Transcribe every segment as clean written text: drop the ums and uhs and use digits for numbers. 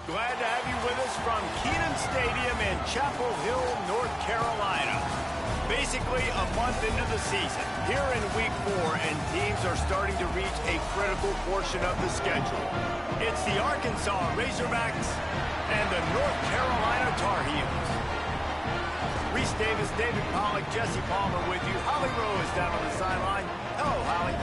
Glad to have you with us from Kenan Stadium in Chapel Hill, North Carolina. Basically a month into the season, here in Week 4, and teams are starting to reach a critical portion of the schedule. It's the Arkansas Razorbacks and the North Carolina Tar Heels. Reese Davis, David Pollack, Jesse Palmer with you. Holly Rowe is down on the sideline. Hello, Holly.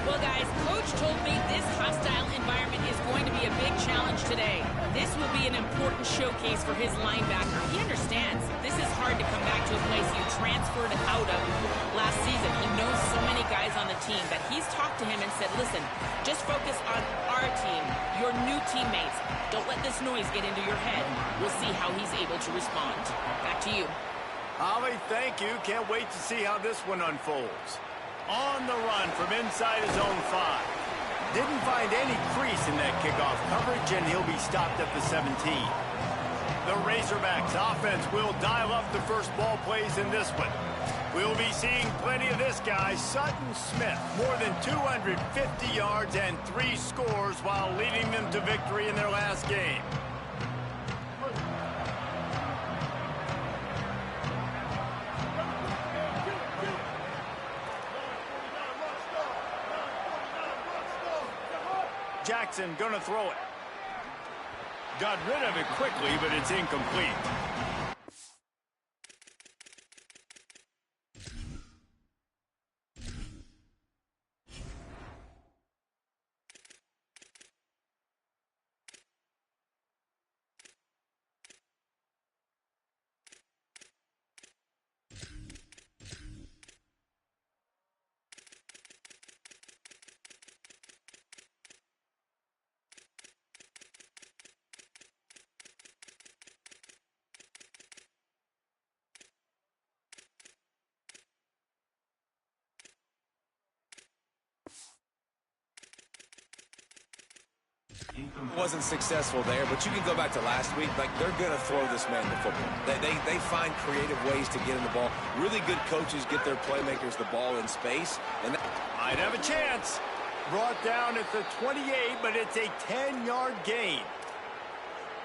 Well, guys, Coach told me this hostile environment is going to be a big challenge today. This will be an important showcase for his linebacker. He understands this is hard to come back to a place you transferred out of last season. He knows so many guys on the team that he's talked to him and said, listen, just focus on our team, your new teammates. Don't let this noise get into your head. We'll see how he's able to respond. Back to you. Holly, thank you. Can't wait to see how this one unfolds. On the run from inside his own 5. Didn't find any crease in that kickoff coverage, and he'll be stopped at the 17. The Razorbacks offense will dial up the first ball plays in this one. We'll be seeing plenty of this guy, Sutton Smith. More than 250 yards and 3 scores while leading them to victory in their last game. Jackson gonna throw it. Got rid of it quickly, but it's incomplete. Wasn't successful there, but you can go back to last week. Like, they're going to throw this man the football. They find creative ways to get in the ball. Really good coaches get their playmakers the ball in space. And might have a chance. Brought down at the 28, but it's a 10-yard gain.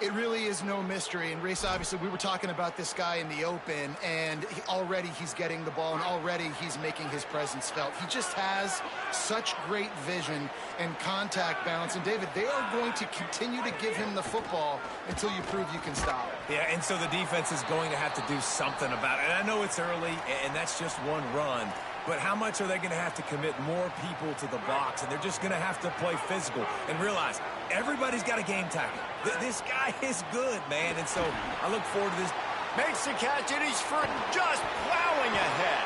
It really is no mystery. And, Reese, obviously, we were talking about this guy in the open, and already he's getting the ball, and already he's making his presence felt. He just has such great vision and contact balance. And, David, they are going to continue to give him the football until you prove you can stop it. Yeah, and so the defense is going to have to do something about it. And I know it's early, and that's just one run. But how much are they going to have to commit more people to the box? And they're just going to have to play physical and realize everybody's got a game tackle. This guy is good, man. And so I look forward to this. Makes the catch, and he's just plowing ahead.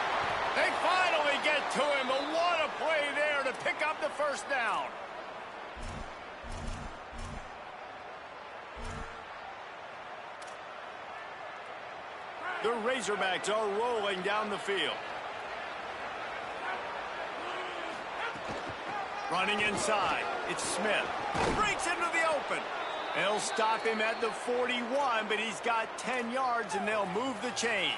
They finally get to him. But what a play there to pick up the first down. The Razorbacks are rolling down the field. Running inside, it's Smith. Breaks into the open. They'll stop him at the 41, but he's got 10 yards, and they'll move the chains.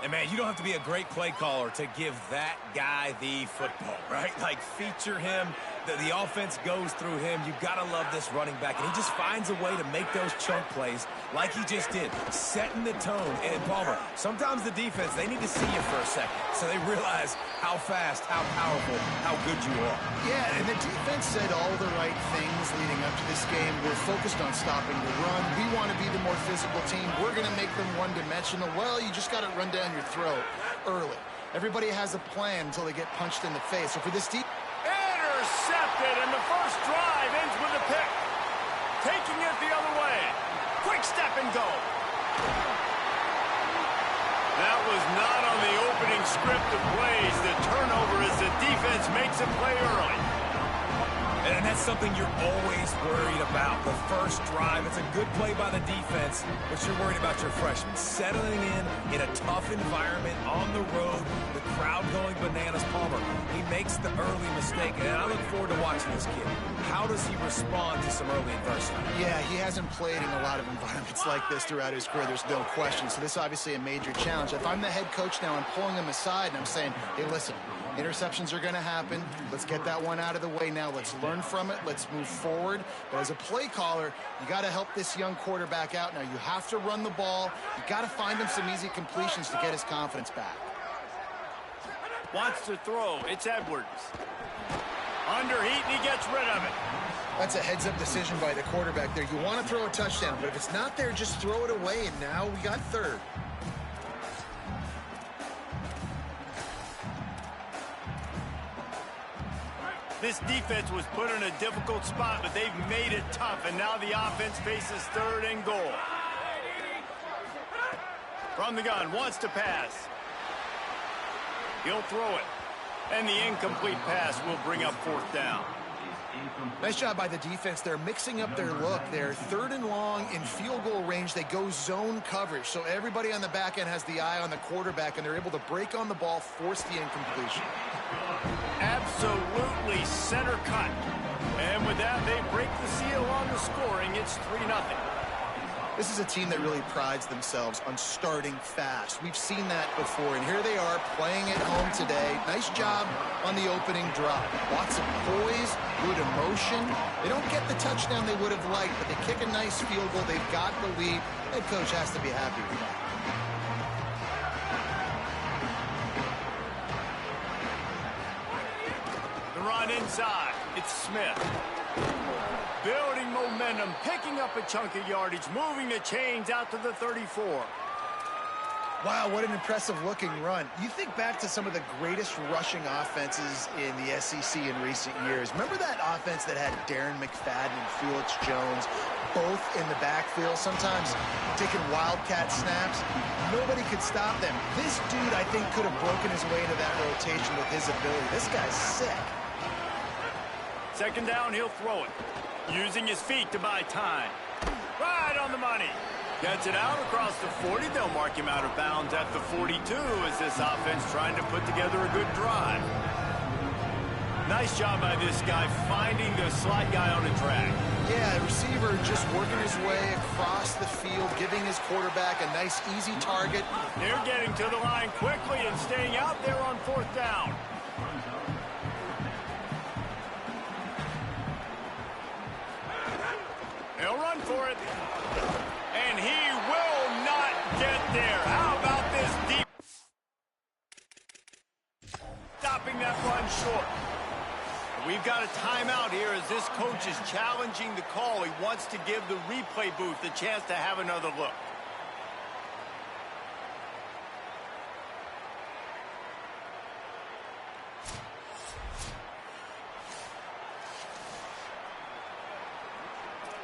And, man, you don't have to be a great play caller to give that guy the football, right? Like, feature him. The offense goes through him. You've got to love this running back. And he just finds a way to make those chunk plays like he just did, setting the tone. And, Palmer, sometimes the defense, they need to see you for a second so they realize how fast, how powerful, how good you are. Yeah, and the defense said all the right things leading up to this game. We're focused on stopping the run. We want to be the more physical team. We're going to make them one-dimensional. Well, you just got to run down your throat early. Everybody has a plan until they get punched in the face. So for this team, intercepted, and the first drive ends with a pick. Taking it the other way. Quick step and go. That was not on the opening script of plays. The turnover as the defense makes a play early. And that's something you're always worried about. The first drive, it's a good play by the defense, but you're worried about your freshmen settling in a tough environment on the road, the crowd going bananas. Palmer, he makes the early mistake, and I look forward to watching this kid. How does he respond to some early adversity? Yeah, he hasn't played in a lot of environments like this throughout his career. There's no question. So this is obviously a major challenge. If I'm the head coach now, I'm pulling him aside, and I'm saying, hey, listen, Interceptions are going to happen. Let's get that one out of the way now. Let's learn from it. Let's move forward. But as a play caller, you got to help this young quarterback out now. You have to run the ball. You got to find him some easy completions to get his confidence back. Wants to throw. It's Edwards. Under heat, and he gets rid of it. That's a heads-up decision by the quarterback there. You want to throw a touchdown, but if it's not there, just throw it away, and now we got third. This defense was put in a difficult spot, but they've made it tough, and now the offense faces third and goal. From the gun, wants to pass. He'll throw it, and the incomplete pass will bring up fourth down. Nice job by the defense. They're mixing up their look. They're third and long in field goal range. They go zone coverage, so everybody on the back end has the eye on the quarterback, and they're able to break on the ball, force the incompletion. Absolutely center cut. And with that, they break the seal on the scoring. It's 3-0. This is a team that really prides themselves on starting fast. We've seen that before, and here they are playing at home today. Nice job on the opening drop. Lots of poise, good emotion. They don't get the touchdown they would have liked, but they kick a nice field goal. They've got the lead. Head coach has to be happy with that. The run inside. It's Smith. Building momentum, picking up a chunk of yardage, moving the chains out to the 34. Wow, what an impressive-looking run. You think back to some of the greatest rushing offenses in the SEC in recent years. Remember that offense that had Darren McFadden and Felix Jones both in the backfield, sometimes taking wildcat snaps? Nobody could stop them. This dude, I think, could have broken his way into that rotation with his ability. This guy's sick. Second down, he'll throw it. Using his feet to buy time. Right on the money. Gets it out across the 40. They'll mark him out of bounds at the 42 as this offense trying to put together a good drive. Nice job by this guy finding the slot guy on a drag. Yeah, the receiver just working his way across the field, giving his quarterback a nice, easy target. They're getting to the line quickly and staying out there on fourth down. He'll run for it. And he will not get there. How about this deep? Stopping that run short. We've got a timeout here as this coach is challenging the call. He wants to give the replay booth the chance to have another look.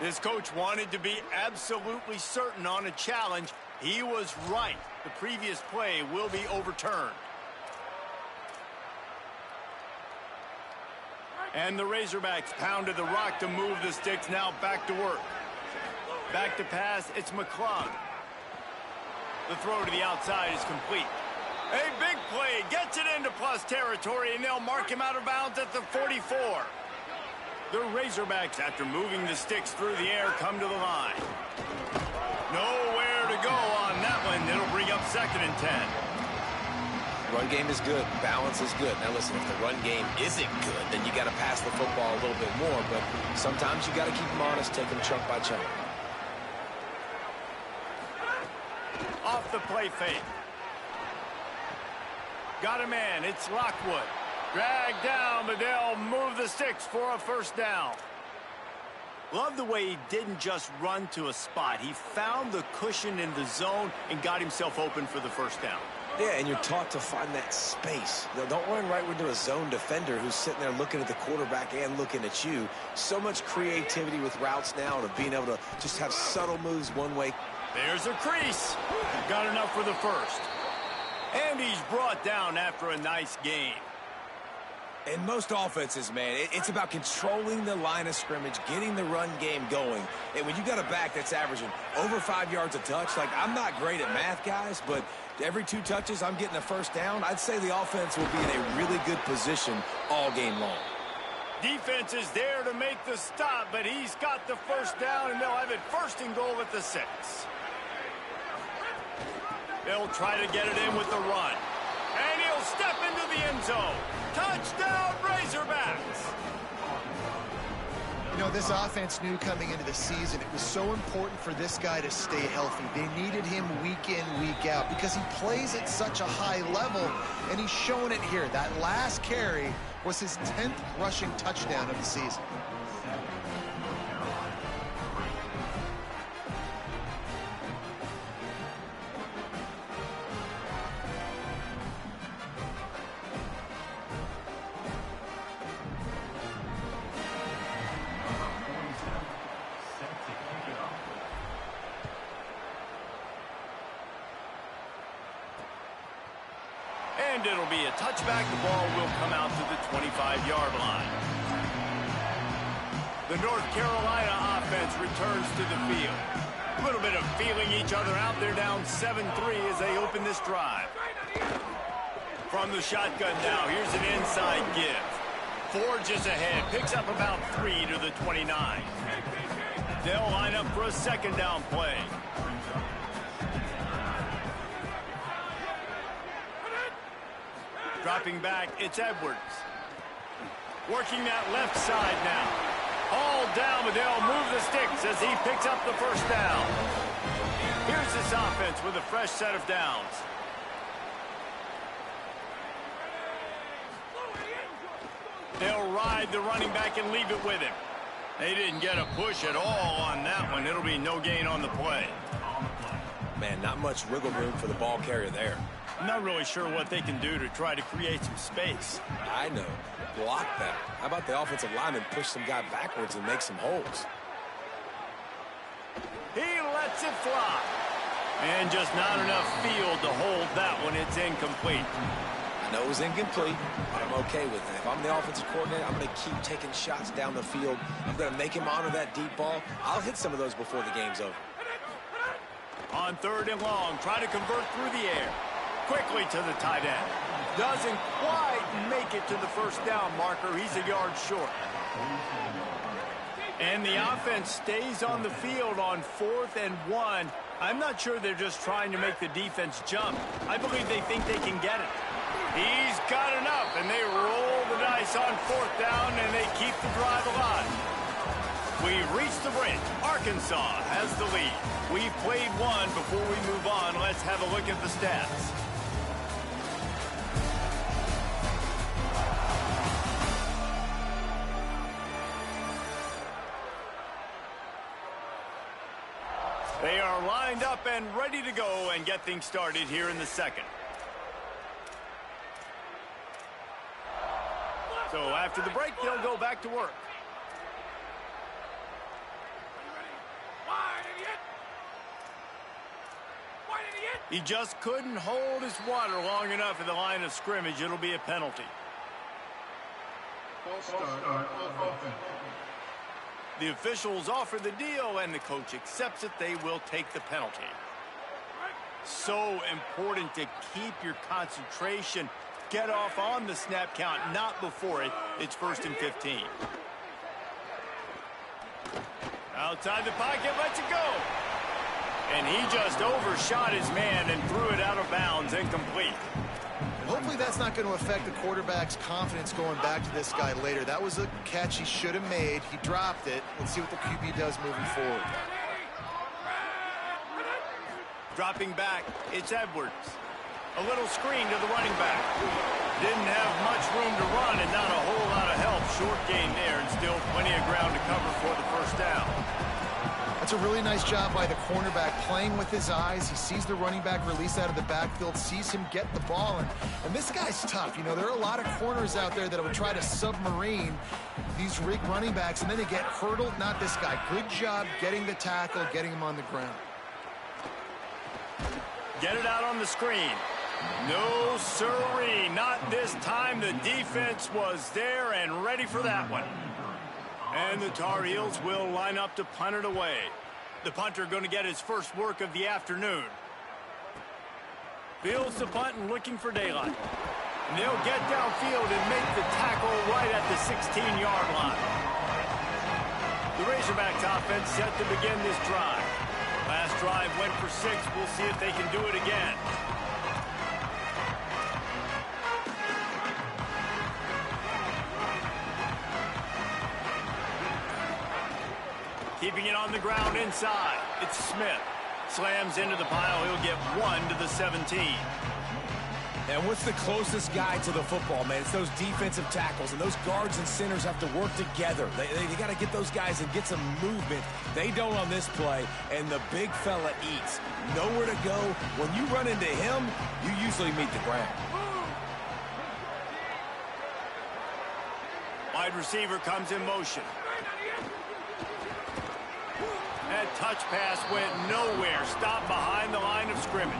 This coach wanted to be absolutely certain on a challenge. He was right. The previous play will be overturned. And the Razorbacks pounded the rock to move the sticks. Now back to work. Back to pass. It's McClung. The throw to the outside is complete. A big play. Gets it into plus territory, and they'll mark him out of bounds at the 44. The Razorbacks, after moving the sticks through the air, come to the line. Nowhere to go on that one. It'll bring up second and 10. Run game is good. Balance is good. Now, listen, if the run game isn't good, then you got to pass the football a little bit more. But sometimes you got to keep them honest, take them chunk by chunk. Off the play fake. Got a man. It's Lockwood. Dragged down, but they'll move the sticks for a first down. Love the way he didn't just run to a spot. He found the cushion in the zone and got himself open for the first down. Yeah, and you're taught to find that space. Don't run right into a zone defender who's sitting there looking at the quarterback and looking at you. So much creativity with routes now and being able to just have subtle moves one way. There's a crease. Got enough for the first. And he's brought down after a nice game. In most offenses, man, it's about controlling the line of scrimmage, getting the run game going. And when you got a back that's averaging over 5 yards a touch, like, I'm not great at math, guys, but every 2 touches I'm getting a first down, I'd say the offense will be in a really good position all game long. Defense is there to make the stop, but he's got the first down, and they'll have it first and goal at the 6. They'll try to get it in with the run. And he'll step into the end zone. Touchdown, Razorbacks. You know, this offense knew coming into the season it was so important for this guy to stay healthy. They needed him week in, week out because he plays at such a high level, and he's shown it here. That last carry was his 10th rushing touchdown of the season. And it'll be a touchback. The ball will come out to the 25-yard line. The North Carolina offense returns to the field. A little bit of feeling each other out. They're down 7-3 as they open this drive. From the shotgun now, here's an inside give. Forges ahead, picks up about 3 to the 29. They'll line up for a second down play. Dropping back, it's Edwards. Working that left side now. All down, but they'll move the sticks as he picks up the first down. Here's this offense with a fresh set of downs. They'll ride the running back and leave it with him. They didn't get a push at all on that one. It'll be no gain on the play. Man, not much wiggle room for the ball carrier there. I'm not really sure what they can do to try to create some space. I know. Block better. How about the offensive lineman push some guy backwards and make some holes? He lets it fly. And just not enough field to hold that one. It's incomplete. I know it was incomplete, but I'm okay with that. If I'm the offensive coordinator, I'm going to keep taking shots down the field. I'm going to make him honor that deep ball. I'll hit some of those before the game's over. On 3rd and long, try to convert through the air. Quickly to the tight end. Doesn't quite make it to the first down marker. He's a yard short. And the offense stays on the field on 4th and 1. I'm not sure they're just trying to make the defense jump. I believe they think they can get it. He's got enough, and they roll the dice on 4th down, and they keep the drive alive. We've reached the bridge. Arkansas has the lead. We've played one. Before we move on, let's have a look at the stats. They are lined up and ready to go and get things started here in the second. So after the break, they'll go back to work. He just couldn't hold his water long enough at the line of scrimmage. It'll be a penalty. The officials offer the deal, and the coach accepts it. They will take the penalty. So important to keep your concentration. Get off on the snap count, not before it. It's 1st and 15. Outside the pocket, lets it go. And he just overshot his man and threw it out of bounds, incomplete. Hopefully that's not going to affect the quarterback's confidence going back to this guy later. That was a catch he should have made. He dropped it. Let's see what the QB does moving forward. Dropping back, it's Edwards. A little screen to the running back. Didn't have much room to run and not a whole lot of help. Short gain there and still plenty of ground to cover for the first down. That's a really nice job by the cornerback, playing with his eyes. He sees the running back release out of the backfield, sees him get the ball, and this guy's tough. You know, there are a lot of corners out there that will try to submarine these running backs, and then they get hurdled. Not this guy. Good job getting the tackle, getting him on the ground. Get it out on the screen. No siree, not this time. The defense was there and ready for that one. And the Tar Heels will line up to punt it away. The punter going to get his first work of the afternoon. Fields the punt and looking for daylight. And they'll get downfield and make the tackle right at the 16-yard line. The Razorbacks offense set to begin this drive. Last drive went for 6. We'll see if they can do it again. Keeping it on the ground inside. It's Smith. Slams into the pile. He'll get 1 to the 17. And what's the closest guy to the football, man? It's those defensive tackles, and those guards and centers have to work together. They got to get those guys and get some movement. They don't on this play, and the big fella eats. Nowhere to go. When you run into him, you usually meet the ground. Wide receiver comes in motion. That touch pass went nowhere. Stopped behind the line of scrimmage.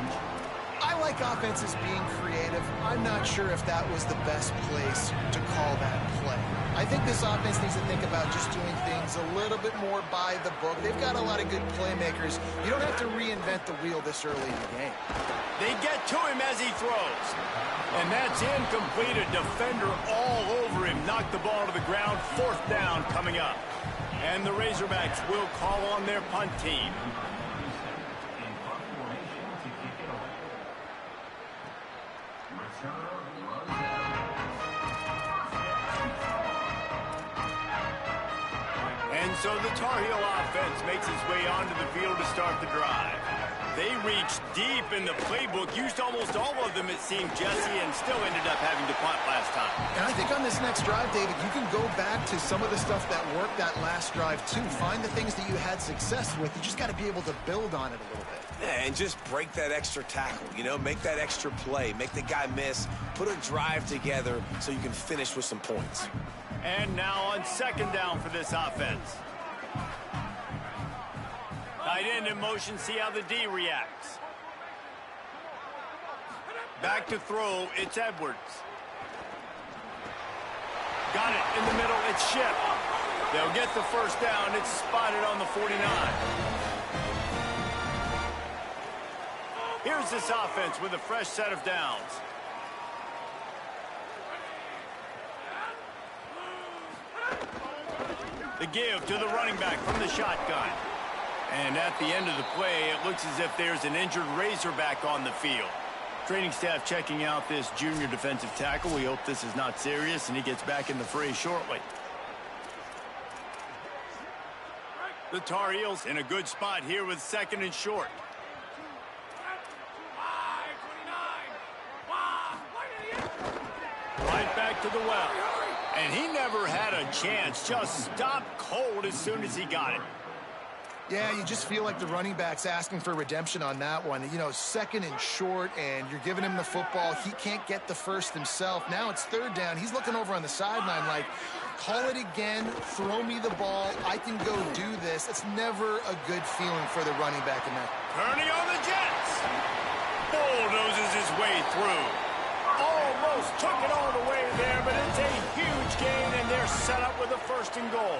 I like offenses being creative. I'm not sure if that was the best place to call that play. I think this offense needs to think about just doing things a little bit more by the book. They've got a lot of good playmakers. You don't have to reinvent the wheel this early in the game. They get to him as he throws. And that's incomplete. A defender all over him. Knocked the ball to the ground. 4th down coming up. And the Razorbacks will call on their punt team. And so the Tar Heel offense makes its way onto the field to start the drive. They reached deep in the playbook, used almost all of them, it seemed, Jesse, and still ended up having to punt last time. And I think on this next drive, David, you can go back to some of the stuff that worked that last drive, too. Find the things that you had success with. You just got to be able to build on it a little bit. Yeah, and just break that extra tackle, make that extra play, make the guy miss, put a drive together so you can finish with some points. And now on 2nd down for this offense. Tight end in motion, see how the D reacts. Back to throw, it's Edwards. Got it in the middle, it's Shipp. They'll get the 1st down, it's spotted on the 49. Here's this offense with a fresh set of downs. The give to the running back from the shotgun. And at the end of the play, it looks as if there's an injured Razorback on the field. Training staff checking out this junior defensive tackle. We hope this is not serious, and he gets back in the fray shortly. The Tar Heels in a good spot here with 2nd and short. Right back to the well. And he never had a chance. Just stopped cold as soon as he got it. Yeah, you just feel like the running back's asking for redemption on that one. 2nd and short, and you're giving him the football. He can't get the first himself. Now it's 3rd down. He's looking over on the sideline like, call it again, throw me the ball, I can go do this. It's never a good feeling for the running back in that. Kearney on the Jets. Bulldozes his way through. Almost took it all the way there, but it's a huge gain, and they're set up with a 1st and goal.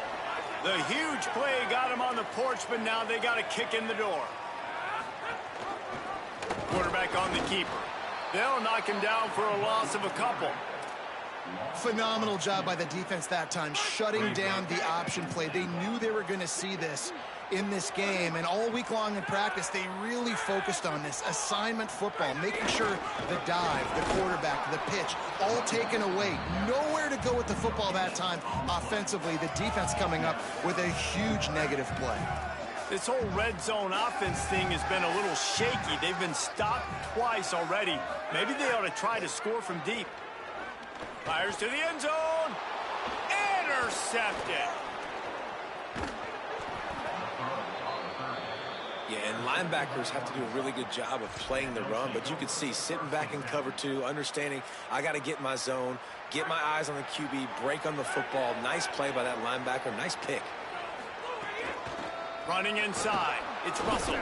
The huge play got him on the porch, but now they got a kick in the door. Quarterback on the keeper. They'll knock him down for a loss of a couple. Phenomenal job by the defense that time, shutting down the option play. They knew they were going to see this in this game, and all week long in practice, they really focused on this assignment football, making sure the dive, the quarterback, the pitch, all taken away. Nowhere to go with the football that time offensively. The defense coming up with a huge negative play. This whole red zone offense thing has been a little shaky. They've been stopped twice already. Maybe they ought to try to score from deep. Fires to the end zone. Intercepted. Yeah, and linebackers have to do a really good job of playing the run, but you can see sitting back in cover 2, understanding I got to get in my zone, get my eyes on the QB, break on the football. Nice play by that linebacker. Nice pick. Running inside. It's Russell.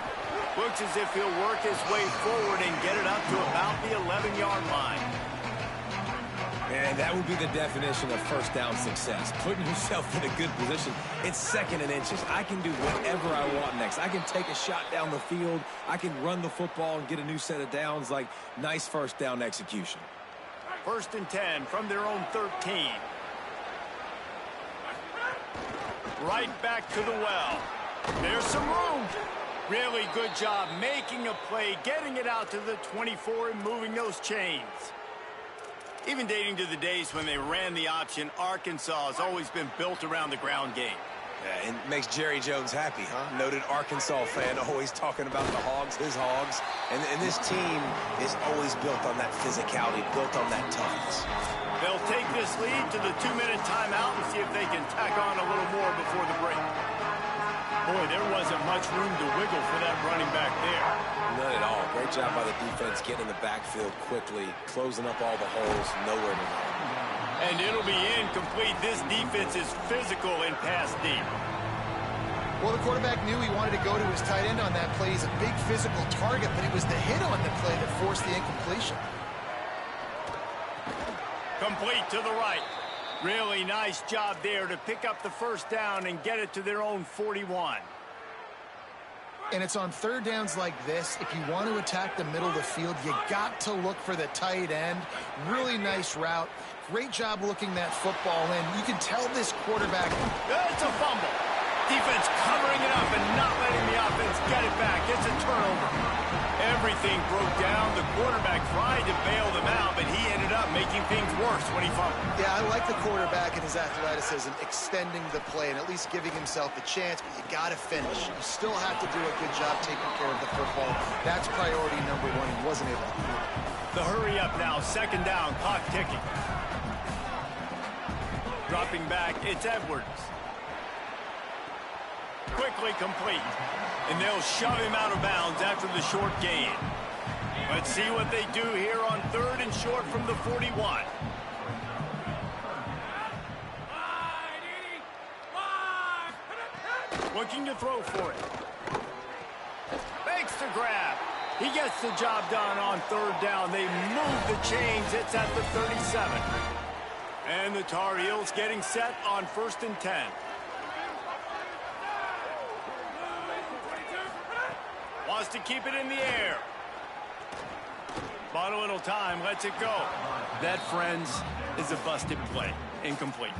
Looks as if he'll work his way forward and get it up to about the 11-yard line. And that would be the definition of 1st down success. Putting yourself in a good position. It's 2nd and inches. I can do whatever I want next. I can take a shot down the field. I can run the football and get a new set of downs. Like, nice 1st down execution. 1st and 10 from their own 13. Right back to the well. There's some room. Really good job making a play, getting it out to the 24 and moving those chains. Even dating to the days when they ran the option, Arkansas has always been built around the ground game. Yeah, and Makes Jerry Jones happy, huh? Noted Arkansas fan, always talking about the Hogs, his Hogs. And this team is always built on that physicality, built on that toughness. They'll take this lead to the 2-minute timeout and see if they can tack on a little more before the break. Boy, there wasn't much room to wiggle for that running back there. None at all. Great job by the defense getting in the backfield quickly, closing up all the holes, nowhere to run. And it'll be incomplete. This defense is physical and pass deep. Well, the quarterback knew he wanted to go to his tight end on that play. He's a big physical target, but it was the hit on the play that forced the incompletion. Complete to the right. Really nice job there to pick up the first down and get it to their own 41. And it's on third downs like this. If you want to attack the middle of the field, you got to look for the tight end. Really nice route. Great job looking that football in. You can tell this quarterback. It's a fumble. Defense covering it up and not letting the offense get it back. It's a turnover. Everything broke down. The quarterback tried to bail them out, but he ended up making things worse when he fumbled. Yeah, I like the quarterback and his athleticism, extending the play and at least giving himself a chance, but you got to finish. You still have to do a good job taking care of the football. That's priority number one. He wasn't able to do it. The hurry up now, second down, clock ticking. Dropping back, it's Edwards. Quickly complete. And they'll shove him out of bounds after the short gain. Let's see what they do here on third and short from the 41. Looking to throw for it. Makes the grab. He gets the job done on third down. They move the chains. It's at the 37. And the Tar Heels getting set on 1st and 10. Wants to keep it in the air. Bought a little time, lets it go. That, friends, is a busted play. Incomplete.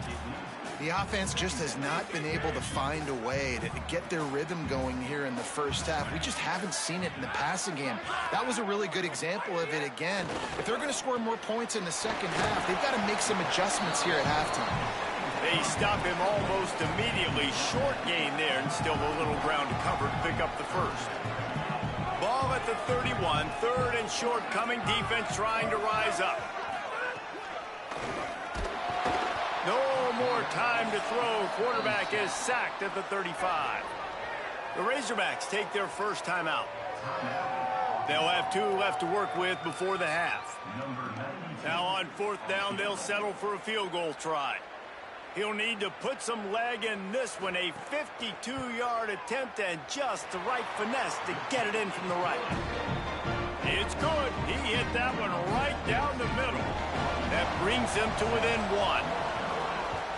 The offense just has not been able to find a way to get their rhythm going here in the first half. We just haven't seen it in the passing game. That was a really good example of it again. If they're going to score more points in the second half, they've got to make some adjustments here at halftime. They stop him almost immediately. Short gain there, and still a little ground to cover to pick up the first. Ball at the 31, third and short coming. Defense trying to rise up. No more time to throw. Quarterback is sacked at the 35. The Razorbacks take their first timeout. They'll have 2 left to work with before the half. Now on 4th down, they'll settle for a field goal try. He'll need to put some leg in this one. A 52-yard attempt and just the right finesse to get it in from the right. It's good. He hit that one right down the middle. That brings him to within 1.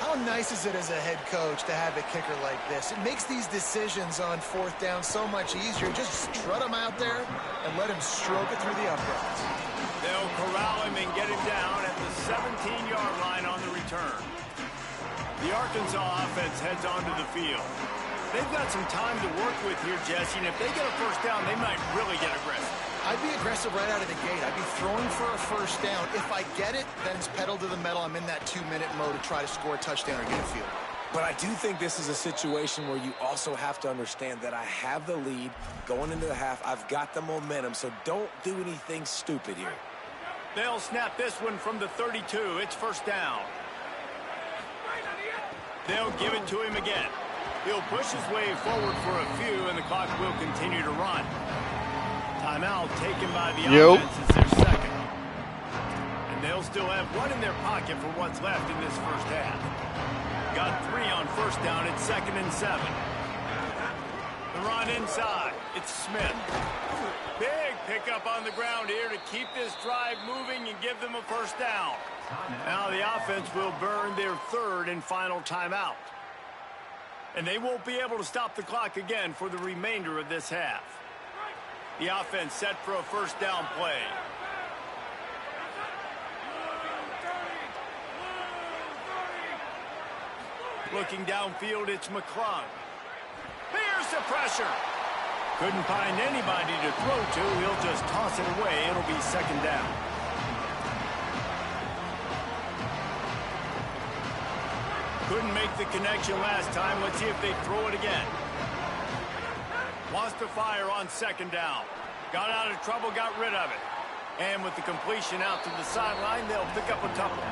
How nice is it as a head coach to have a kicker like this? It makes these decisions on 4th down so much easier. Just strut him out there and let him stroke it through the uprights. They'll corral him and get him down at the 17-yard line on the return. The Arkansas offense heads onto the field. They've got some time to work with here, Jesse, and if they get a first down, they might really get aggressive. I'd be aggressive right out of the gate. I'd be throwing for a first down. If I get it, then it's pedal to the metal. I'm in that 2-minute mode to try to score a touchdown or get a field. But I do think this is a situation where you also have to understand that I have the lead going into the half. I've got the momentum, so don't do anything stupid here. They'll snap this one from the 32. It's first down. They'll give it to him again. He'll push his way forward for a few, and the clock will continue to run. Timeout taken by the offense is their second. And they'll still have 1 in their pocket for what's left in this first half. Got 3 on first down. It's 2nd and 7. The run inside. It's Smith. Big pickup on the ground here to keep this drive moving and give them a first down. Now the offense will burn their 3rd and final timeout. And they won't be able to stop the clock again for the remainder of this half. The offense set for a first down play. Looking downfield, it's McClung. Here's the pressure. Couldn't find anybody to throw to. He'll just toss it away. It'll be 2nd down. Couldn't make the connection last time. Let's see if they throw it again. Wants to fire on second down. Got out of trouble, got rid of it. And with the completion out to the sideline, they'll pick up a couple.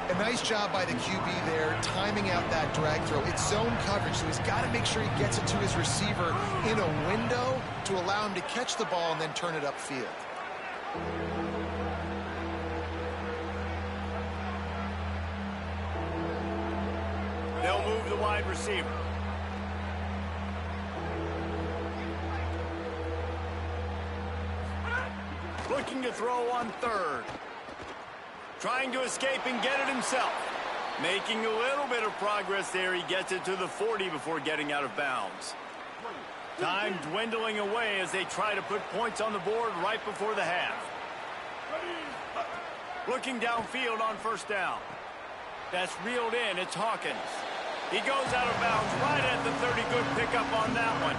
A nice job by the QB there, timing out that drag throw. It's zone coverage, so he's got to make sure he gets it to his receiver in a window to allow him to catch the ball and then turn it upfield. They'll move the wide receiver. Looking to throw on third. Trying to escape and get it himself. Making a little bit of progress there. He gets it to the 40 before getting out of bounds. Time dwindling away as they try to put points on the board right before the half. Looking downfield on first down. That's reeled in. It's Hawkins. He goes out of bounds right at the 30. Good pickup on that one.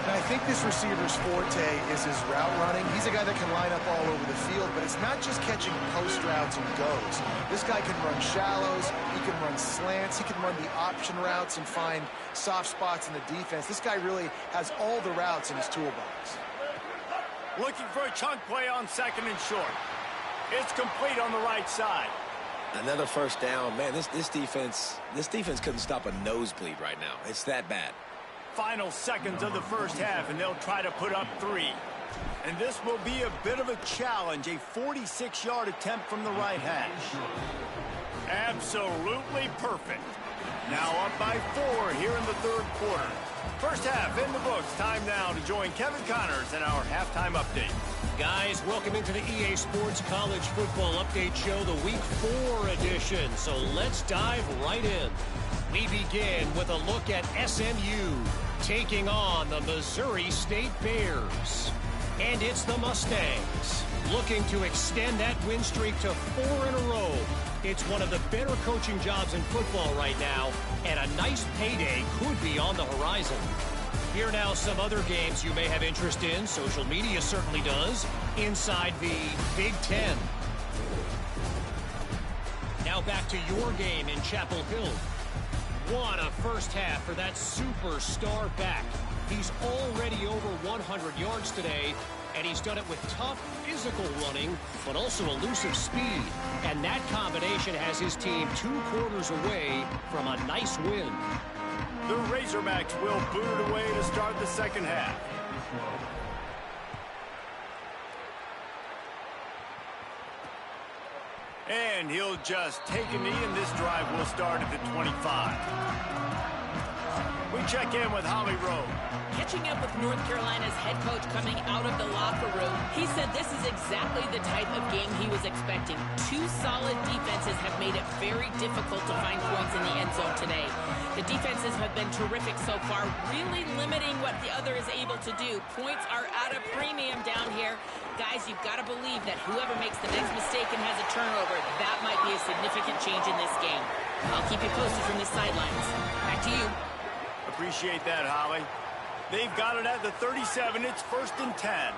And I think this receiver's forte is his route running. He's a guy that can line up all over the field, but it's not just catching post routes and goes. This guy can run shallows, he can run slants, he can run the option routes and find soft spots in the defense. This guy really has all the routes in his toolbox. Looking for a chunk play on second and short. It's complete on the right side. Another first down. Man, this defense couldn't stop a nosebleed right now. It's that bad. Final seconds of the first half, and they'll try to put up 3. And this will be a bit of a challenge, a 46-yard attempt from the right hash. Absolutely perfect. Now up by 4 here in the third quarter. First half in the books. Time now to join Kevin Connors in our halftime update. Guys, welcome into the EA Sports College Football Update Show, the Week 4 edition. So let's dive right in. We begin with a look at SMU taking on the Missouri State Bears. And it's the Mustangs looking to extend that win streak to 4 in a row. It's one of the better coaching jobs in football right now, and a nice payday could be on the horizon. Here are now some other games you may have interest in. Social media certainly does. Inside the Big Ten. Now back to your game in Chapel Hill. What a first half for that superstar back. He's already over 100 yards today, and he's done it with tough physical running, but also elusive speed. And that combination has his team 2 quarters away from a nice win. The Razorbacks will boot it away to start the second half. And he'll just take a knee, and this drive will start at the 25. We check in with Holly Rowe. Catching up with North Carolina's head coach coming out of the locker room, he said this is exactly the type of game he was expecting. 2 solid defenses have made it very difficult to find points in the end zone today. The defenses have been terrific so far, really limiting what the other is able to do. Points are at a premium down here. Guys, you've got to believe that whoever makes the next mistake and has a turnover, that might be a significant change in this game. I'll keep you posted from the sidelines. Back to you. Appreciate that, Holly. They've got it at the 37. It's 1st and 10.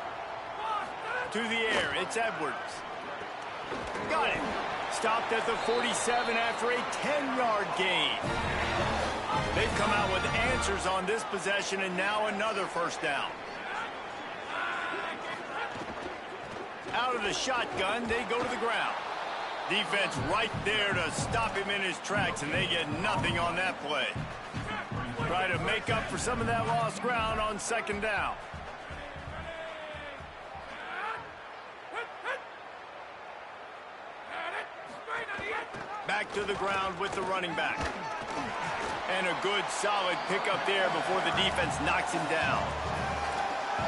To the air. It's Edwards. Got it. Stopped at the 47 after a 10-yard gain. They've come out with answers on this possession, and now another first down. Out of the shotgun, they go to the ground. Defense right there to stop him in his tracks, and they get nothing on that play. Try to make up for some of that lost ground on second down. Back to the ground with the running back. And a good, solid pickup there before the defense knocks him down.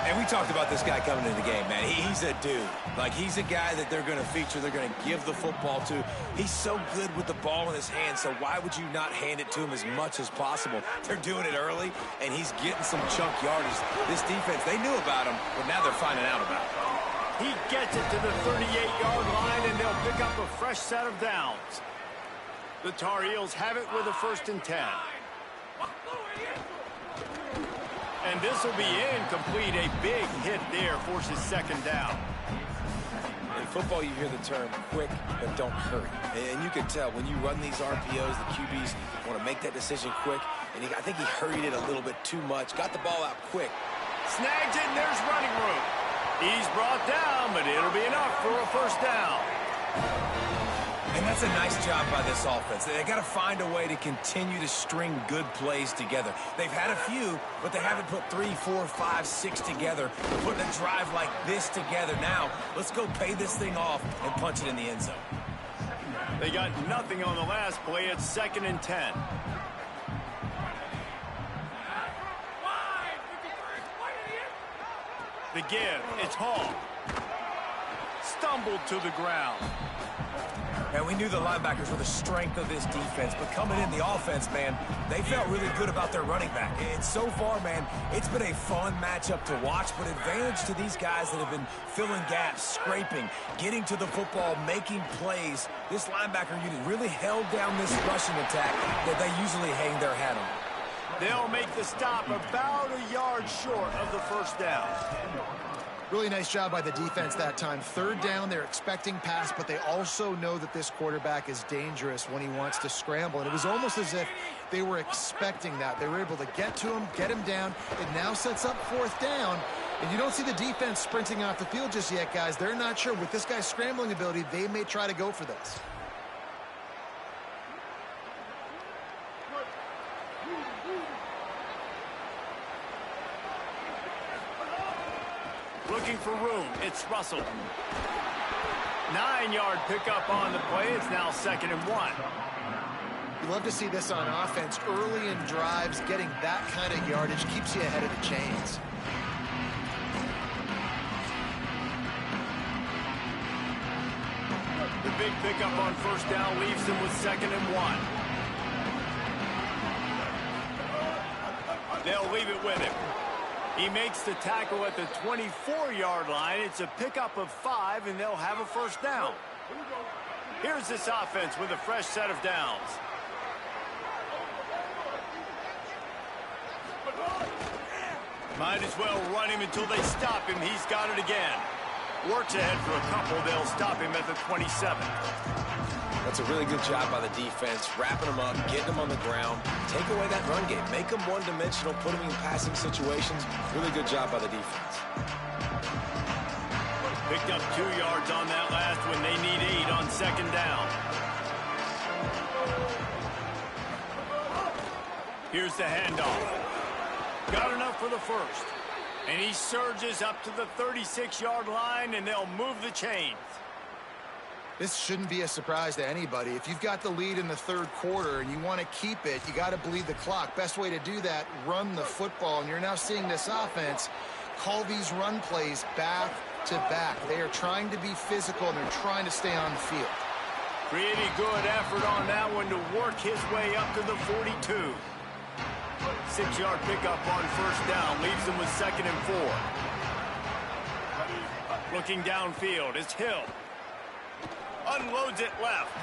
And we talked about this guy coming into the game, man. He's a dude. Like, he's a guy that they're going to feature, they're going to give the football to. He's so good with the ball in his hands, so why would you not hand it to him as much as possible? They're doing it early, and he's getting some chunk yardage. This defense, they knew about him, but now they're finding out about him. He gets it to the 38-yard line, and they'll pick up a fresh set of downs. The Tar Heels have it with a 1st and 10. And this will be incomplete. A big hit there forces second down. And football, you hear the term quick, but don't hurry. And you can tell when you run these RPOs, the QBs want to make that decision quick. And I think he hurried it a little bit too much. Got the ball out quick. Snagged it, and there's running room. He's brought down, but it'll be enough for a first down. And that's a nice job by this offense. They got to find a way to continue to string good plays together. They've had a few, but they haven't put 3, 4, 5, 6 together. They're putting a drive like this together. Now, let's go pay this thing off and punch it in the end zone. They got nothing on the last play. It's 2nd and 10. The give, it's Hall. Stumbled to the ground. And we knew the linebackers were the strength of this defense, but coming in the offense, man, they felt really good about their running back. And so far, man, it's been a fun matchup to watch, but advantage to these guys that have been filling gaps, scraping, getting to the football, making plays. This linebacker unit really held down this rushing attack that they usually hang their hat on. They'll make the stop about a yard short of the first down. Really nice job by the defense that time. 3rd down, they're expecting pass, but they also know that this quarterback is dangerous when he wants to scramble. And it was almost as if they were expecting that. They were able to get to him, get him down. It now sets up 4th down. And you don't see the defense sprinting off the field just yet, guys. They're not sure. With this guy's scrambling ability, they may try to go for this. Looking for room. It's Russell. 9-yard pickup on the play. It's now 2nd and 1. You love to see this on offense. Early in drives, getting that kind of yardage keeps you ahead of the chains. The big pickup on first down leaves them with 2nd and 1. They'll leave it with him. He makes the tackle at the 24-yard line. It's a pickup of 5, and they'll have a first down. Here's this offense with a fresh set of downs. Might as well run him until they stop him. He's got it again. Works ahead for a couple. They'll stop him at the 27. That's a really good job by the defense, wrapping them up, getting them on the ground, take away that run game, make them one-dimensional, put them in passing situations. Really good job by the defense. Picked up 2 yards on that last one. They need 8 on 2nd down. Here's the handoff. Got enough for the first. And he surges up to the 36-yard line, and they'll move the chains. This shouldn't be a surprise to anybody. If you've got the lead in the 3rd quarter and you want to keep it, you got to bleed the clock. Best way to do that, run the football. And you're now seeing this offense call these run plays back to back. They are trying to be physical, and they're trying to stay on the field. Pretty good effort on that one to work his way up to the 42. 6-yard pickup on first down leaves them with 2nd and 4. Looking downfield, it's Hill. Unloads it left.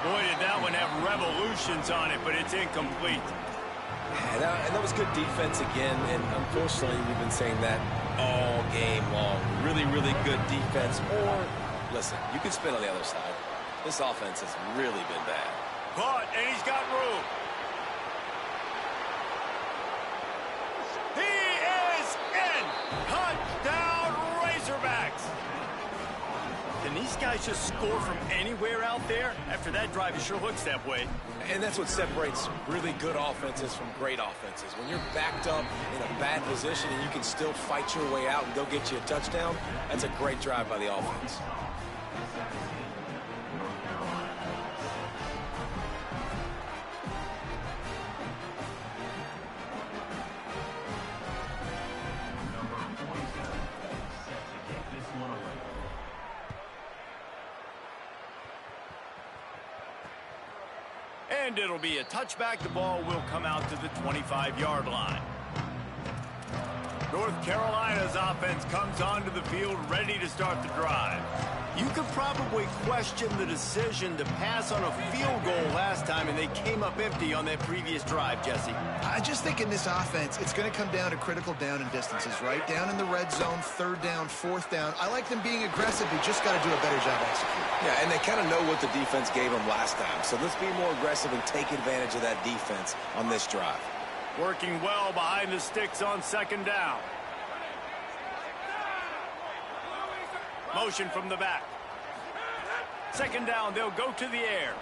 Boy, did that one have revolutions on it, but it's incomplete. And that was good defense again, and unfortunately, we've been saying that all game long. Really, really good defense. Or, listen, you can spin on the other side. This offense has really been bad. Caught, and he's got room. He is in. Touchdown, Razorbacks. Can these guys just score from anywhere out there? After that drive, it sure looks that way. And that's what separates really good offenses from great offenses. When you're backed up in a bad position and you can still fight your way out and go get you a touchdown, that's a great drive by the offense. And it'll be a touchback. The ball will come out to the 25-yard line. North Carolina's offense comes onto the field ready to start the drive. You could probably question the decision to pass on a field goal last time, and they came up empty on that previous drive, Jesse. I just think in this offense, it's going to come down to critical down and distances, right? Down in the red zone, third down, fourth down. I like them being aggressive. They just got to do a better job executing. Yeah, and they kind of know what the defense gave them last time. So let's be more aggressive and take advantage of that defense on this drive. Working well behind the sticks on second down. Motion from the back. Second down, they'll go to the air.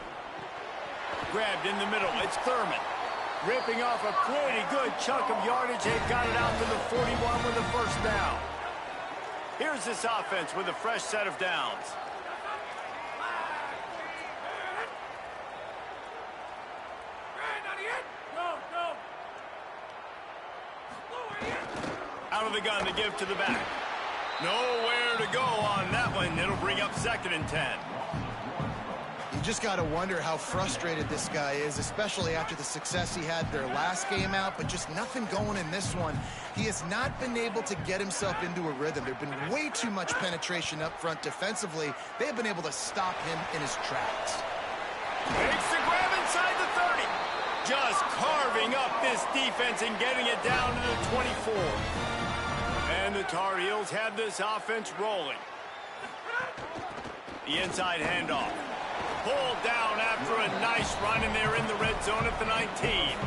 Grabbed in the middle, it's Thurman. Ripping off a pretty good chunk of yardage. They've got it out to the 41 with the first down. Here's this offense with a fresh set of downs. Out of the gun to give to the back. Nowhere to go on that one. It'll bring up 2nd and 10. You just got to wonder how frustrated this guy is, especially after the success he had their last game out, but just nothing going in this one. He has not been able to get himself into a rhythm. There's been way too much penetration up front defensively. They have been able to stop him in his tracks. Makes the grab inside the 30. Just carving up this defense and getting it down to the 24. And the Tar Heels have this offense rolling. The inside handoff. Pulled down after a nice run, and they're in the red zone at the 19.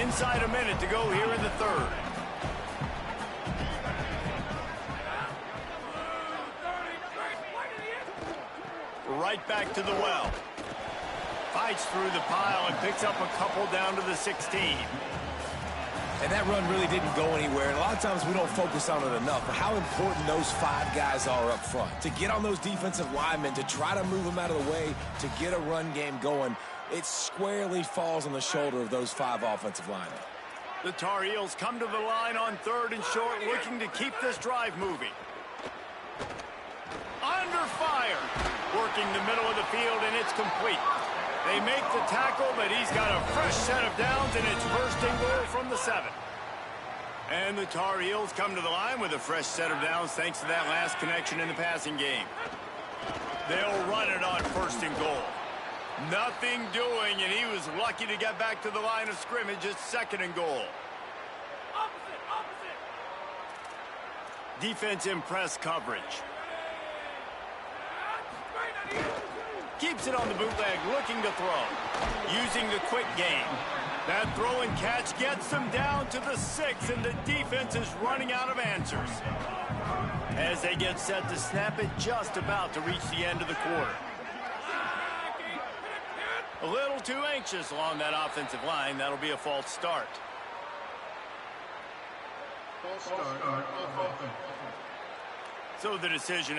Inside a minute to go here in the third. Right back to the well. Fights through the pile and picks up a couple down to the 16. And that run really didn't go anywhere. And a lot of times we don't focus on it enough. But how important those 5 guys are up front. To get on those defensive linemen, to try to move them out of the way, to get a run game going, it squarely falls on the shoulder of those 5 offensive linemen. The Tar Heels come to the line on 3rd and short, looking to keep this drive moving. Under fire. Working the middle of the field, and it's complete. They make the tackle, but he's got a fresh set of downs, and it's 1st and goal from the 7. And the Tar Heels come to the line with a fresh set of downs thanks to that last connection in the passing game. They'll run it on 1st and goal. Nothing doing, and he was lucky to get back to the line of scrimmage. It's 2nd and goal. Defense in press coverage. Keeps it on the bootleg, looking to throw. Using the quick game. That throw and catch gets them down to the 6, and the defense is running out of answers. As they get set to snap it, just about to reach the end of the quarter. A little too anxious along that offensive line. That'll be a false start. So the decision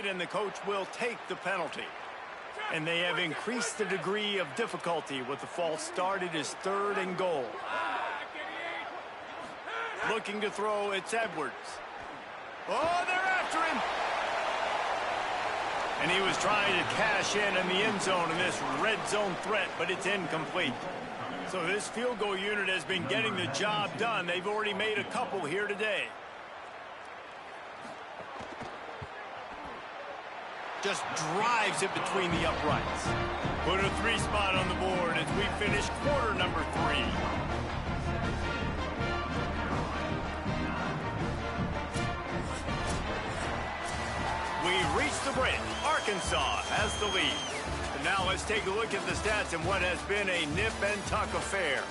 played, and the coach will take the penalty. And they have increased the degree of difficulty with the false start. It is 3rd and goal. Looking to throw, it's Edwards. Oh, they're after him. And he was trying to cash in the end zone in this red zone threat, but it's incomplete. So this field goal unit has been getting the job done. They've already made a couple here today. Just drives it between the uprights. Put a 3 spot on the board as we finish quarter number 3. We reach the break. Arkansas has the lead. And now let's take a look at the stats in what has been a nip and tuck affair.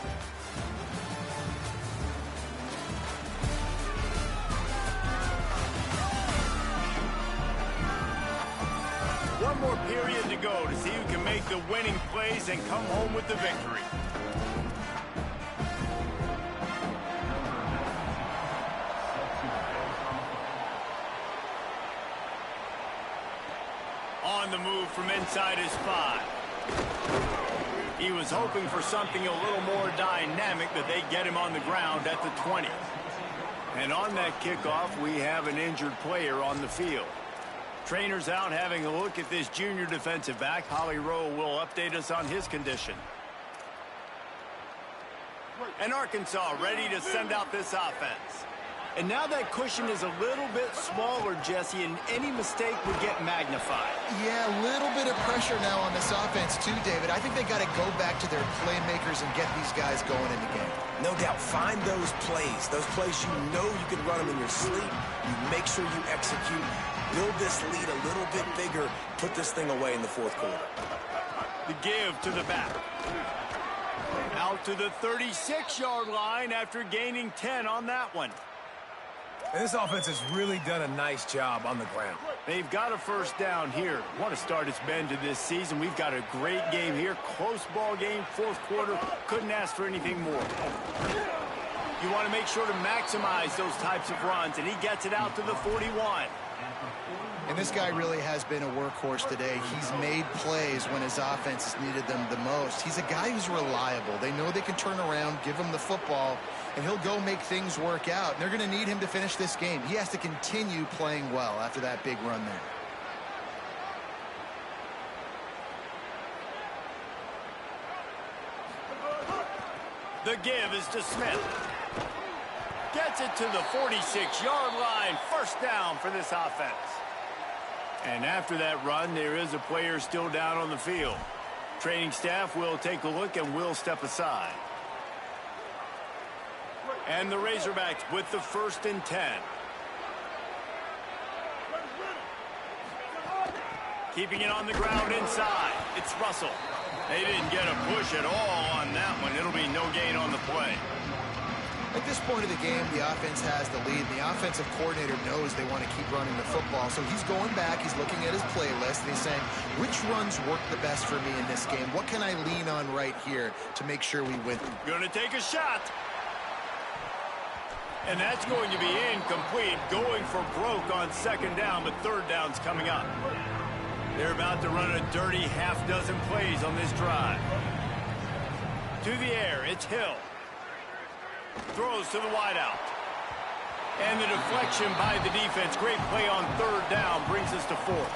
One more period to go to see who can make the winning plays and come home with the victory. On the move from inside his 5. He was hoping for something a little more dynamic, but they get him on the ground at the 20. And on that kickoff, we have an injured player on the field. Trainers out having a look at this junior defensive back. Holly Rowe will update us on his condition. And Arkansas ready to send out this offense. And now that cushion is a little bit smaller, Jesse, and any mistake would get magnified. Yeah, a little bit of pressure now on this offense too, David. I think they got to go back to their playmakers and get these guys going in the game. No doubt. Find those plays you know you can run them in your sleep. You make sure you execute. Build this lead a little bit bigger. Put this thing away in the 4th quarter. The give to the back. Out to the 36-yard line after gaining 10 on that one. And this offense has really done a nice job on the ground. They've got a first down here. What a start it's been to this season. We've got a great game here. Close ball game, 4th quarter. Couldn't ask for anything more. You want to make sure to maximize those types of runs, and he gets it out to the 41. And this guy really has been a workhorse today. He's made plays when his offense has needed them the most. He's a guy who's reliable. They know they can turn around, give him the football, and he'll go make things work out. And they're going to need him to finish this game. He has to continue playing well after that big run there. The give is to Smith. Gets it to the 46-yard line. First down for this offense. And after that run, there is a player still down on the field. Training staff will take a look and will step aside. And the Razorbacks with the 1st and 10. Keeping it on the ground inside. It's Russell. They didn't get a push at all on that one. It'll be no gain on the play. At this point of the game, the offense has the lead. The offensive coordinator knows they want to keep running the football. So he's going back, he's looking at his playlist, and he's saying, which runs work the best for me in this game? What can I lean on right here to make sure we win? Going to take a shot. And that's going to be incomplete. Going for broke on 2nd down, but 3rd down's coming up. They're about to run a dirty half-dozen plays on this drive. To the air, it's Hill. Throws to the wideout. And the deflection by the defense. Great play on 3rd down brings us to 4th.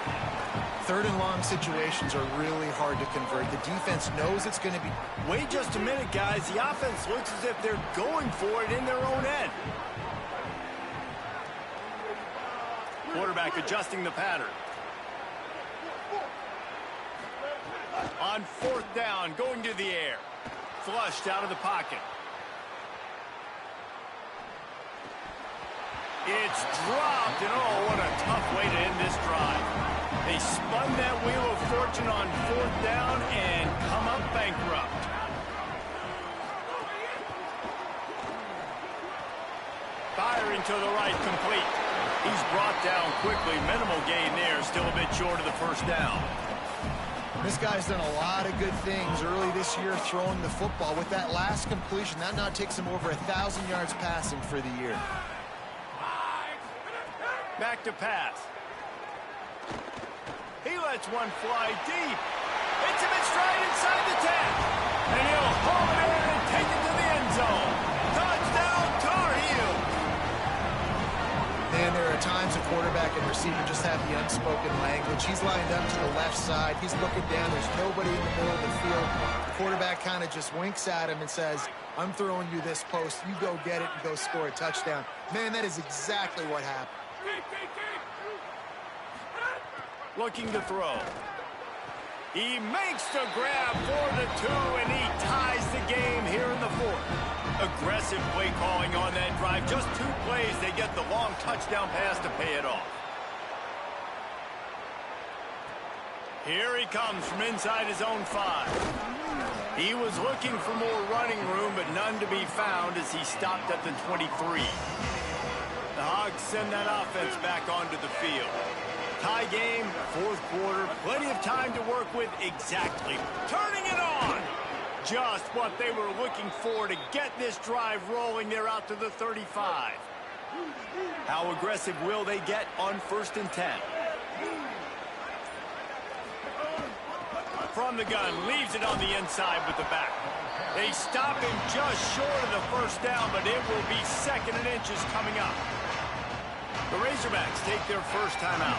3rd and long situations are really hard to convert. The defense knows it's going to be... Wait just a minute, guys. The offense looks as if they're going for it in their own end. Quarterback adjusting the pattern. On 4th down, going to the air. Flushed out of the pocket. It's dropped, and oh, what a tough way to end this drive. They spun that wheel of fortune on 4th down and come up bankrupt. Firing to the right, complete. He's brought down quickly. Minimal gain there, still a bit short of the 1st down. This guy's done a lot of good things early this year throwing the football. With that last completion, that now takes him over 1,000 yards passing for the year. Back to pass. lets one fly deep. Hits him in stride inside the 10. And he'll haul it in and take it to the end zone. Touchdown, Tar Heels. And there are times a quarterback and receiver just have the unspoken language. He's lined up to the left side. He's looking down. There's nobody in the middle of the field. The quarterback kind of just winks at him and says, I'm throwing you this post. You go get it and go score a touchdown. Man, that is exactly what happened. Looking to throw. He makes the grab for the 2, and he ties the game here in the 4th. Aggressive play calling on that drive. Just 2 plays, they get the long touchdown pass to pay it off. Here he comes from inside his own 5. He was looking for more running room, but none to be found as he stopped at the 23. The Hogs send that offense back onto the field. Tie game, 4th quarter, plenty of time to work with. Exactly. Turning it on. Just what they were looking for to get this drive rolling. They're out to the 35. How aggressive will they get on 1st and 10? From the gun, leaves it on the inside with the back. They stop him just short of the 1st down, but it will be 2nd and inches coming up. The Razorbacks take their first timeout.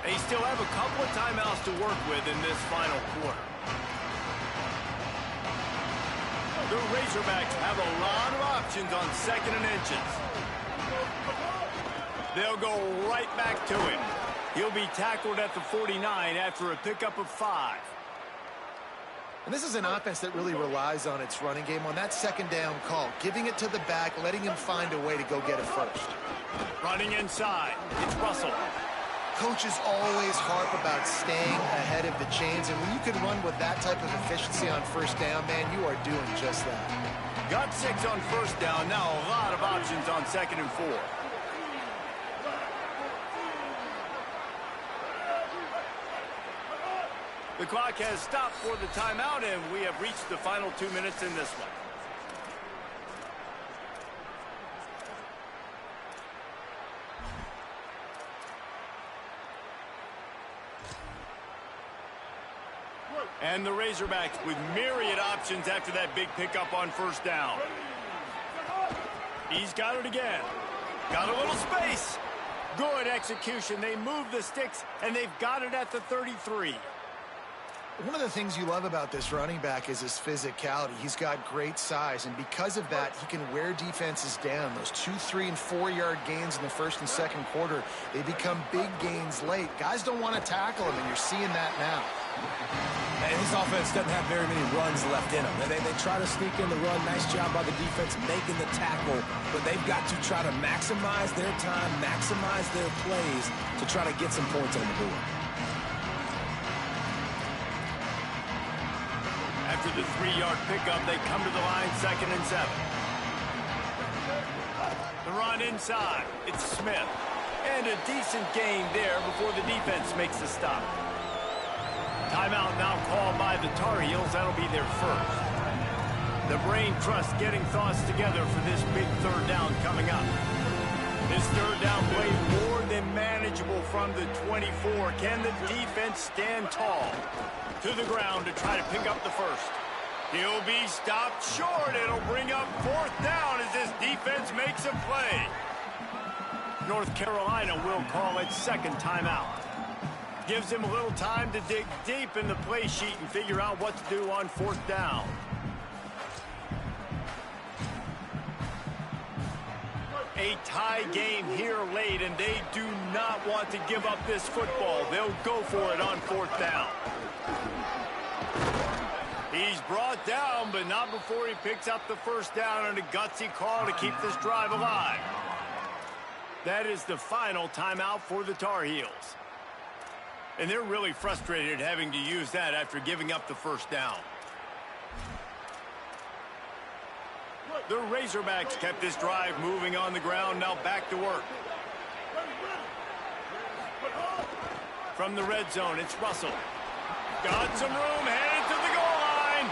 They still have a couple of timeouts to work with in this final quarter. The Razorbacks have a lot of options on 2nd and inches. They'll go right back to him. He'll be tackled at the 49 after a pickup of 5. And this is an offense that really relies on its running game on that 2nd down call, giving it to the back, letting him find a way to go get it first. Running inside, it's Russell. Coaches always harp about staying ahead of the chains, and when you can run with that type of efficiency on 1st down, man, you are doing just that. Got 6 on 1st down, now a lot of options on 2nd and 4. The clock has stopped for the timeout, and we have reached the final 2 minutes in this one. And the Razorbacks with myriad options after that big pickup on 1st down. He's got it again. Got a little space. Good execution. They move the sticks, and they've got it at the 33. One of the things you love about this running back is his physicality. He's got great size, and because of that, he can wear defenses down. Those 2, 3, and 4-yard gains in the 1st and 2nd quarter, they become big gains late. Guys don't want to tackle him, and you're seeing that now. And this offense doesn't have very many runs left in them. They try to sneak in the run. Nice job by the defense making the tackle, but they've got to try to maximize their time, maximize their plays to try to get some points on the board. After the 3-yard pickup, they come to the line 2nd and 7. The run inside. It's Smith. And a decent gain there before the defense makes the stop. Timeout now called by the Tar Heels. That'll be their first. The brain trust getting thoughts together for this big 3rd down coming up. This 3rd down play more than manageable from the 24. Can the defense stand tall? To the ground to try to pick up the first. He'll be stopped short. It'll bring up 4th down as this defense makes a play. North Carolina will call it 2nd timeout. Gives him a little time to dig deep in the play sheet and figure out what to do on 4th down. A tie game here late, and they do not want to give up this football. They'll go for it on 4th down. He's brought down, but not before he picks up the 1st down and a gutsy call to keep this drive alive. That is the final timeout for the Tar Heels. And they're really frustrated having to use that after giving up the 1st down. The Razorbacks kept this drive moving on the ground, now back to work. From the red zone, it's Russell. Got some room, headed to the goal line.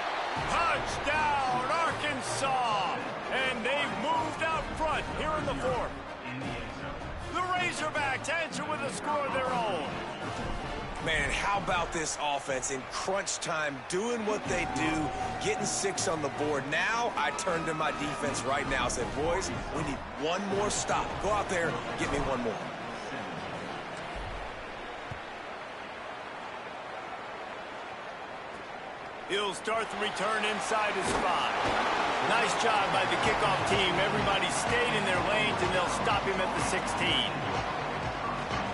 Touchdown, Arkansas. And they've moved out front here in the 4th. The Razorbacks answer with a score of their own. Man, how about this offense in crunch time, doing what they do, getting 6 on the board. Now I turn to my defense right now and said, boys, we need one more stop. Go out there, get me one more. He'll start the return inside his 5. Nice job by the kickoff team. Everybody stayed in their lanes, and they'll stop him at the 16.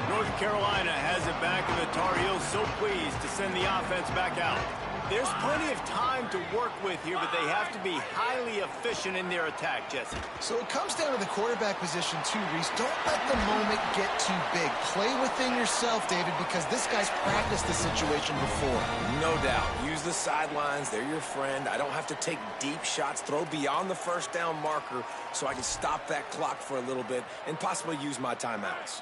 North Carolina has it back, and the Tar Heels so pleased to send the offense back out. There's plenty of time to work with here, but they have to be highly efficient in their attack, Jesse. So it comes down to the quarterback position too, Reese. Don't let the moment get too big. Play within yourself, David, because this guy's practiced this situation before. No doubt. Use the sidelines. They're your friend. I don't have to take deep shots, throw beyond the first down marker so I can stop that clock for a little bit and possibly use my timeouts.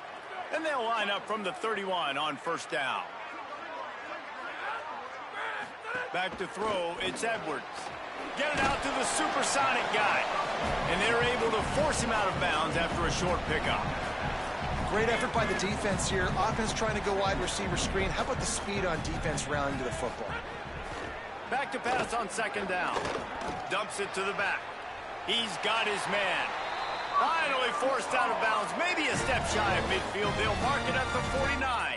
And they'll line up from the 31 on first down. Back to throw, it's Edwards. Get it out to the supersonic guy. And they're able to force him out of bounds after a short pickup. Great effort by the defense here. Offense trying to go wide receiver screen. How about the speed on defense rallying to the football? Back to pass on second down. Dumps it to the back. He's got his man. Finally forced out of bounds. Maybe a step shy of midfield. They'll mark it at the 49.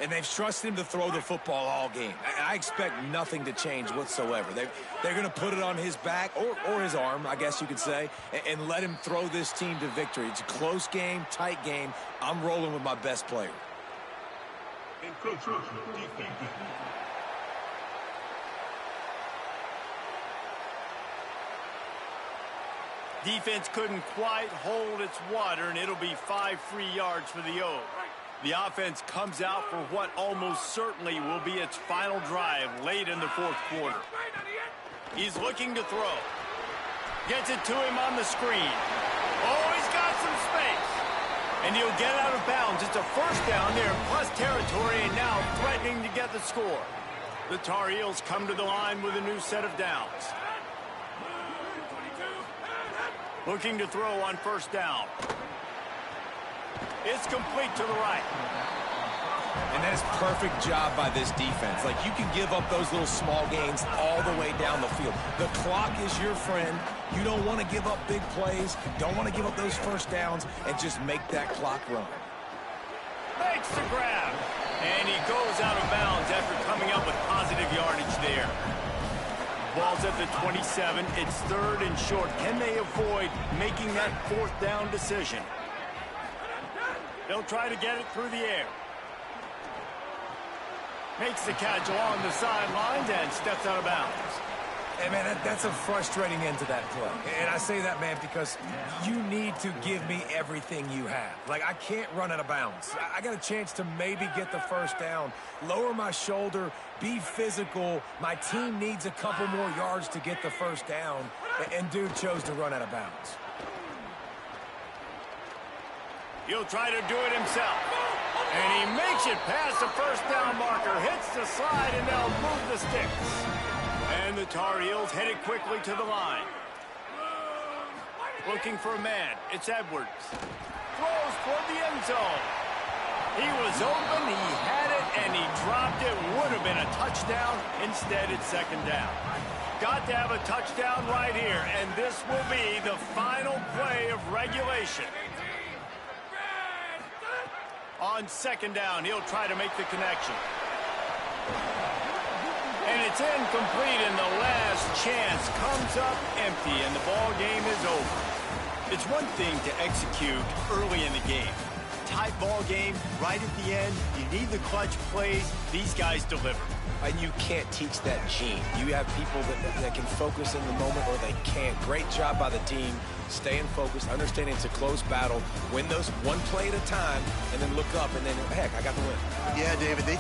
And they've trusted him to throw the football all game. I expect nothing to change whatsoever. They're going to put it on his back, or his arm, I guess you could say, and let him throw this team to victory. It's a close game, tight game. I'm rolling with my best player. Defense couldn't quite hold its water, and it'll be 5 free yards for the O. The offense comes out for what almost certainly will be its final drive late in the fourth quarter. He's looking to throw. Gets it to him on the screen. Oh, he's got some space. And he'll get out of bounds. It's a first down there in plus territory, and now threatening to get the score. The Tar Heels come to the line with a new set of downs. Looking to throw on first down. It's complete to the right. And that is perfect job by this defense. Like, you can give up those little small gains all the way down the field. The clock is your friend. You don't want to give up big plays. Don't want to give up those first downs, and just make that clock run. Makes the grab. And he goes out of bounds after coming up with positive yardage there. Ball's at the 27. It's third and short. Can they avoid making that fourth down decision? They'll try to get it through the air. Makes the catch along the sidelines and steps out of bounds. And, man, that's a frustrating end to that play. And I say that, man, because you need to give me everything you have. Like, I can't run out of bounds. I got a chance to maybe get the first down, lower my shoulder, be physical. My team needs a couple more yards to get the first down, and dude chose to run out of bounds. He'll try to do it himself. And he makes it past the first down marker, hits the slide, and they'll move the sticks. And the Tar Heels headed quickly to the line. Looking for a man. It's Edwards. Throws toward the end zone. He was open, he had it, and he dropped it. Would have been a touchdown. Instead, it's second down. Got to have a touchdown right here, and this will be the final play of regulation. On second down, he'll try to make the connection. And it's incomplete, and the last chance comes up empty, and the ball game is over. It's one thing to execute early in the game. Tight ball game, right at the end, you need the clutch plays. These guys deliver. And you can't teach that gene. You have people that can focus in the moment, or they can't. Great job by the team, staying focused, understanding it's a close battle, win those one play at a time, and then look up, and then, heck, I got the win. Yeah, David, they